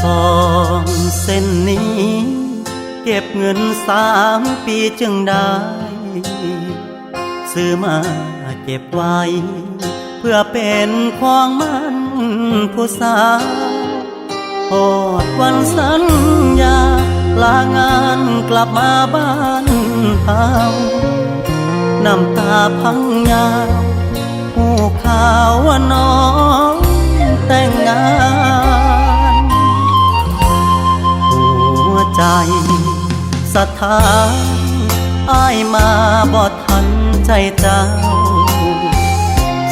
ทองเส้นนี้เก็บเงิน3 ปีจึงได้ซื้อมาเก็บไว้เพื่อเป็นของมันผู้สาวโอดวันสัญญาลางานกลับมาบ้านเฮาน้ำตาพังยาวผู้ข่าวว่าน้องแต่งงานหัวใจสถานอ้ายมาบ่ทันใจเจ้า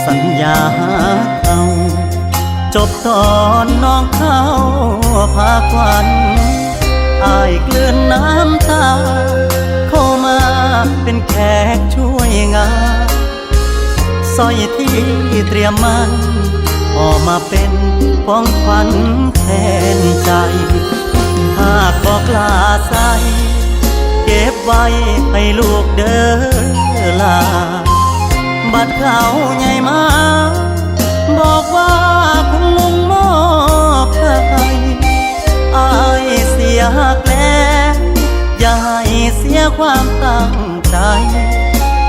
สัญญาเขาจบตอนน้องเข้าพาควันอ้ายเกลือนน้ำตาเข้ามาเป็นแขกช่วยงานสร้อยที่เตรียมมันออกมาเป็นของขวัญแทนใจหากบอกลาใส่เก็บไว้ให้ลูกเด้อลาบัดเขาใหญ่มาบอกว่าคุณลุงมอบให้อ้ายเสียหักแล้วอย่าให้เสียความตั้งใจ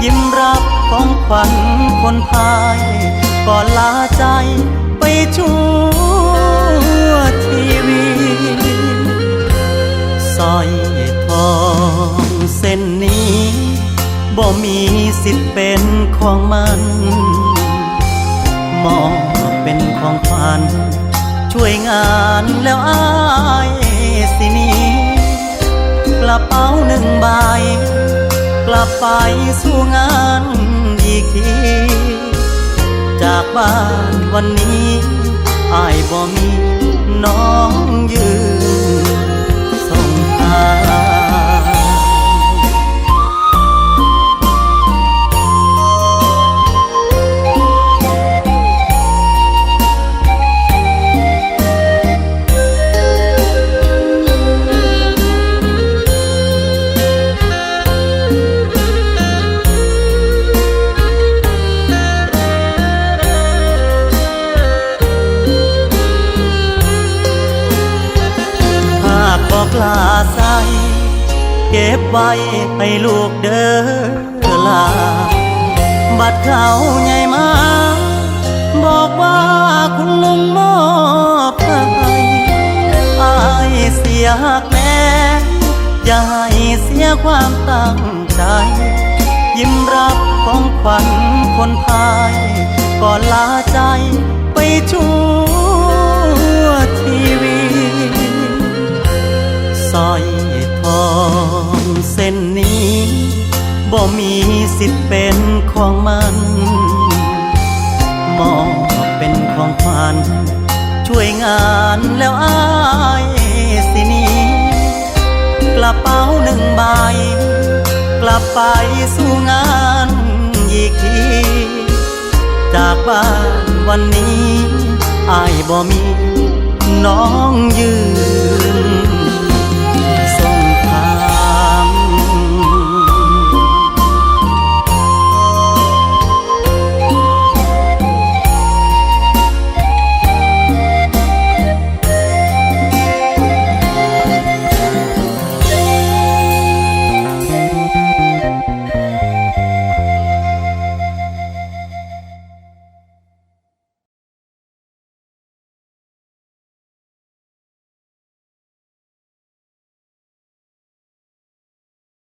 ยิ้มรับของขวัญคนพายก่อนลาใจไปชั่วชีวิตสร้อยทองเส้นนี้บ่มีสิทธิ์เป็นของมันมองเป็นของขวัญช่วยงานแล้วอ้ายสินี้กระเป๋า1 ใบกลับไปสู่งานอีกทีจากบ้านวันนี้อ้ายบ่มีน้องยืนส่งทางบอกลาใส่เก็บไว้ให้ลูกเด้อลาบัดเขาใหญ่มาบอกว่าคุณลุงมอบให้อ้ายเสียหักแล้วอย่าให้เสียความตั้งใจยิ้มรับของขวัญคนพายก่อนลาใจไปชั่วชีวิตสร้อยทองเส้นนี้บ่มีสิทธิ์เป็นของมันมองเป็นของขวัญช่วยงานแล้วอ้ายสินี้กระเป๋า1 ใบกลับไปสู่งานอีกทีจากบ้านวันนี้อ้ายบ่มีน้องยื